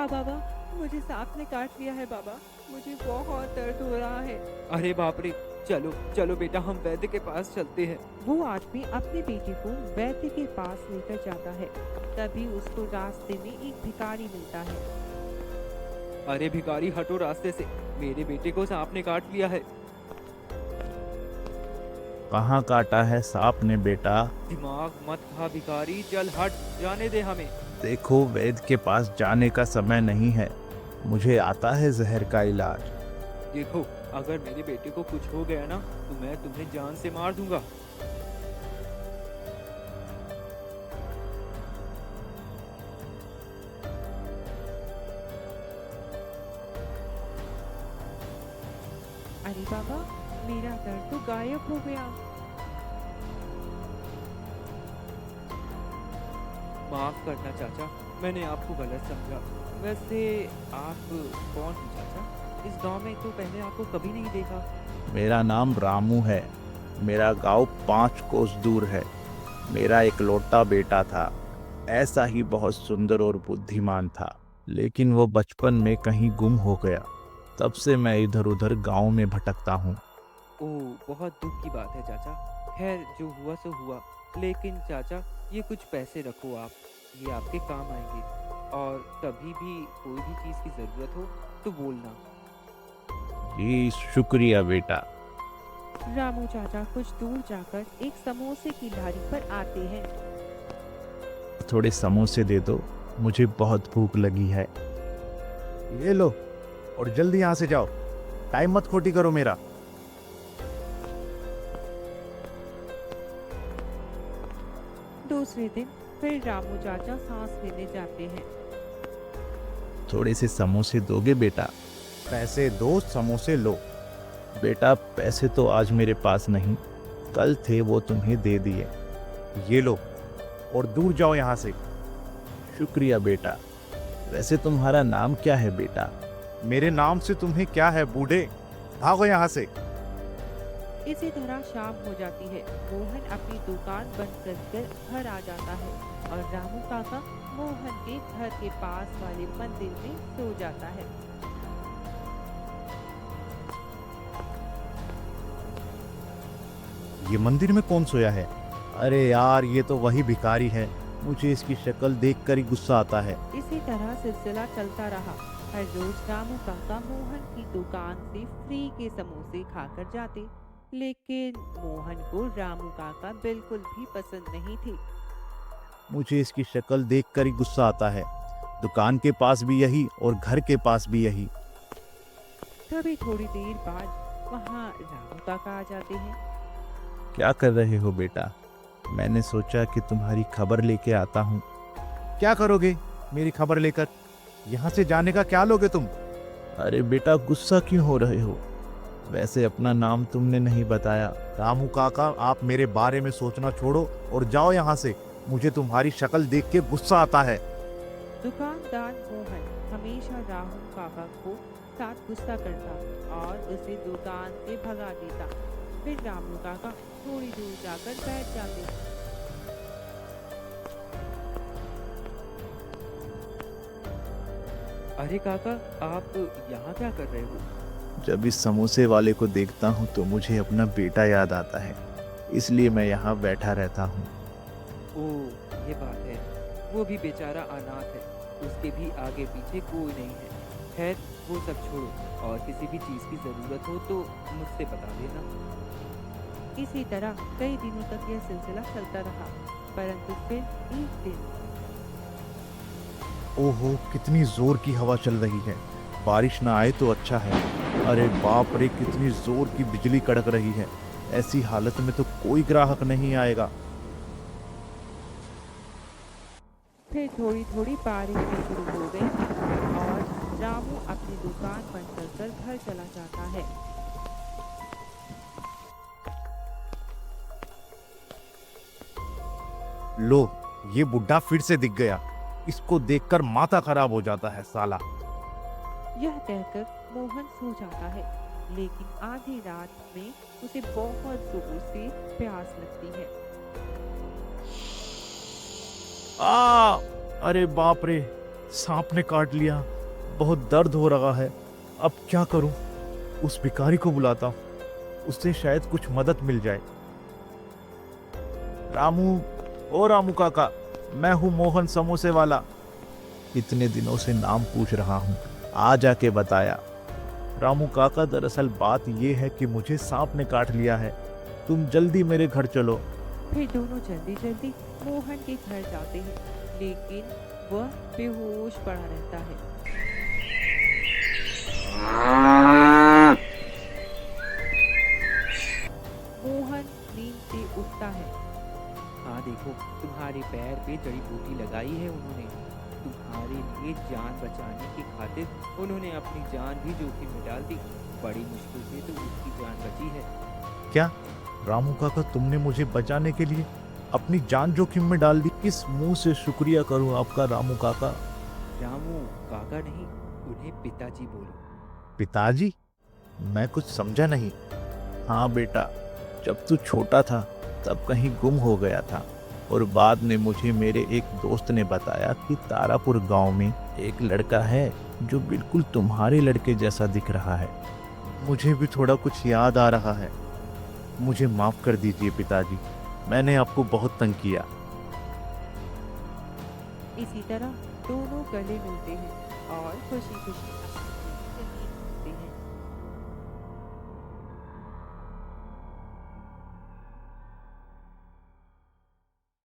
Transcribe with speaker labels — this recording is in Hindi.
Speaker 1: बाबा, मुझे सांप ने काट लिया है बाबा। मुझे बहुत दर्द हो रहा है।
Speaker 2: अरे बाप रे! चलो, चलो बेटा हम वैद्य के पास चलते हैं।
Speaker 1: वो आदमी अपने बेटे को वैद्य के पास लेकर जाता है। तभी उसको रास्ते में एक भिखारी मिलता है।
Speaker 2: अरे भिखारी हटो रास्ते से, मेरे बेटे को सांप ने काट लिया है।
Speaker 3: कहाँ काटा है सांप ने बेटा?
Speaker 2: दिमाग मत खा भिखारी, चल हट, जाने दे हमें।
Speaker 3: देखो, वैद्य के पास जाने का समय नहीं है। मुझे आता है जहर का इलाज।
Speaker 2: देखो, अगर मेरे बेटे को कुछ हो गया ना तो मैं तुम्हें जान से मार दूंगा।
Speaker 1: अरे बाबा, मेरा दर्द तो गायब हो गया।
Speaker 2: माफ करना चाचा, मैंने आपको गलत समझा। वैसे आप कौन हो चाचा? इस गांव में तो पहले आपको कभी नहीं देखा।
Speaker 3: मेरा नाम रामू है। मेरा गांव 5 कोस दूर है। मेरा इकलौता बेटा था। ऐसा ही बहुत सुंदर और बुद्धिमान था, लेकिन वो बचपन में कहीं गुम हो गया। तब से मैं इधर उधर गांव में भटकता हूँ।
Speaker 2: ओह, बहुत दुख की बात है चाचा। खैर, जो हुआ सो हुआ। लेकिन चाचा, ये कुछ पैसे रखो आप, ये आपके काम आएंगे। और कभी भी कोई भी चीज़ की ज़रूरत हो तो बोलना।
Speaker 3: जी शुक्रिया बेटा।
Speaker 1: रामू चाचा कुछ दूर जाकर एक समोसे की लारी पर आते हैं।
Speaker 3: थोड़े समोसे दे दो, मुझे बहुत भूख लगी है। ये लो, और जल्दी यहाँ से जाओ। टाइम मत खोटी करो मेरा।
Speaker 1: दूसरे दिन फिर रामू चाचा सांस लेने जाते हैं।
Speaker 3: थोड़े से समोसे दोगे बेटा? पैसे दो, समोसे लो। बेटा, पैसे तो आज मेरे पास नहीं, कल थे, वो तुम्हें दे दिए। ये लो, और दूर जाओ यहाँ से। शुक्रिया बेटा। वैसे तुम्हारा नाम क्या है बेटा? मेरे नाम से तुम्हें क्या है बूढ़े? भागो यहाँ से।
Speaker 1: इसी तरह शाम हो जाती है। मोहन अपनी दुकान बंद कर घर आ जाता है और रामू काका मोहन के घर के पास वाले मंदिर में सो जाता है।
Speaker 3: ये मंदिर में कौन सोया है? अरे यार, ये तो वही भिखारी है। मुझे इसकी शक्ल देखकर ही गुस्सा आता है।
Speaker 1: इसी तरह सिलसिला चलता रहा। हर रोज रामू काका मोहन की दुकान से फ्री के समोसे खाकर जाते, लेकिन मोहन को रामू काका बिल्कुल भी पसंद नहीं थे।
Speaker 3: मुझे इसकी शक्ल देखकर ही गुस्सा आता है। दुकान के पास भी यही और घर के पास भी यही।
Speaker 1: तभी थोड़ी देर बाद वहाँ रामू काका आ जाते हैं।
Speaker 3: क्या कर रहे हो बेटा? मैंने सोचा कि तुम्हारी खबर लेके आता हूँ। क्या करोगे मेरी खबर लेकर? यहाँ से जाने का क्या लोगे तुम? अरे बेटा, गुस्सा क्यों हो रहे हो? वैसे अपना नाम तुमने नहीं बताया। रामू काका, आप मेरे बारे में सोचना छोड़ो और जाओ यहाँ से। मुझे तुम्हारी शक्ल देख के गुस्सा आता है।
Speaker 1: दुकानदार मोहन हमेशा राहुल काका को साथ गुस्सा करता और उसे दुकान से भगा देता। फिर रामू काका थोड़ी दूर जाकर बैठ जाते।
Speaker 2: अरे काका, आप यहाँ क्या कर रहे हो?
Speaker 3: जब इस समोसे वाले को देखता हूँ तो मुझे अपना बेटा याद आता है, इसलिए मैं यहाँ बैठा रहता हूँ।
Speaker 2: ओह, ये बात है। वो भी बेचारा अनाथ है, उसके भी आगे पीछे कोई नहीं है। खैर, वो सब छोड़ो, और किसी भी चीज़ की ज़रूरत हो तो मुझसे बता देना।
Speaker 1: इसी तरह कई दिनों तक यह सिलसिला चलता रहा, परंतु फिर एक दिन
Speaker 3: ओहो, कितनी जोर की हवा चल रही है। बारिश ना आए तो अच्छा है। अरे बाप रे, कितनी जोर की बिजली कड़क रही है। ऐसी हालत में तो कोई ग्राहक नहीं आएगा।
Speaker 1: फिर थोड़ी थोड़ी बारिश भी शुरू हो गई और रामू अपनी दुकान बंद कर घर चला जाता है।
Speaker 3: लो, ये बुढ़ा फिर से दिख गया। इसको देखकर माथा खराब हो जाता है साला।
Speaker 1: यह कहकर मोहन सो जाता है, लेकिन आधी रात में उसे बहुत जोर से प्यास लगती है।
Speaker 3: आ, अरे बाप रे, सांप ने काट लिया, बहुत दर्द हो रहा है। अब क्या करूं? उस भिखारी को बुलाता हूं, उससे शायद कुछ मदद मिल जाए। रामू, ओ रामू काका, मैं हूं मोहन समोसे वाला। इतने दिनों से नाम पूछ रहा हूं, आ जाके बताया। रामू काका, दरअसल बात यह है कि मुझे सांप ने काट लिया है, तुम जल्दी मेरे घर चलो।
Speaker 1: फिर दोनों जल्दी जल्दी मोहन के घर जाते हैं, लेकिन वह बेहोश पड़ा रहता है। मोहन नींद से उठता है।
Speaker 2: हाँ देखो, तुम्हारे पैर पे जड़ी बूटी लगाई है उन्होंने। तुम्हारे लिए जान बचाने की खातिर उन्होंने अपनी जान भी जोखिम में डाल दी। बड़ी मुश्किल से तो उसकी जान बची है।
Speaker 3: क्या रामू काका, तुमने मुझे बचाने के लिए अपनी जान जोखिम में डाल दी? किस मुंह से शुक्रिया करूं आपका रामू काका।
Speaker 2: रामू काका नहीं, उन्हें पिताजी बोलो।
Speaker 3: पिताजी? मैं कुछ समझा नहीं। हाँ बेटा, जब तू छोटा था तब कहीं गुम हो गया था, और बाद में मुझे मेरे एक दोस्त ने बताया कि तारापुर गांव में एक लड़का है जो बिल्कुल तुम्हारे लड़के जैसा दिख रहा है। मुझे भी थोड़ा कुछ याद आ रहा है। मुझे माफ कर दीजिए पिताजी, मैंने आपको बहुत तंग किया।
Speaker 1: इसी तरह दोनों गले मिलते हैं और खुशी खुशी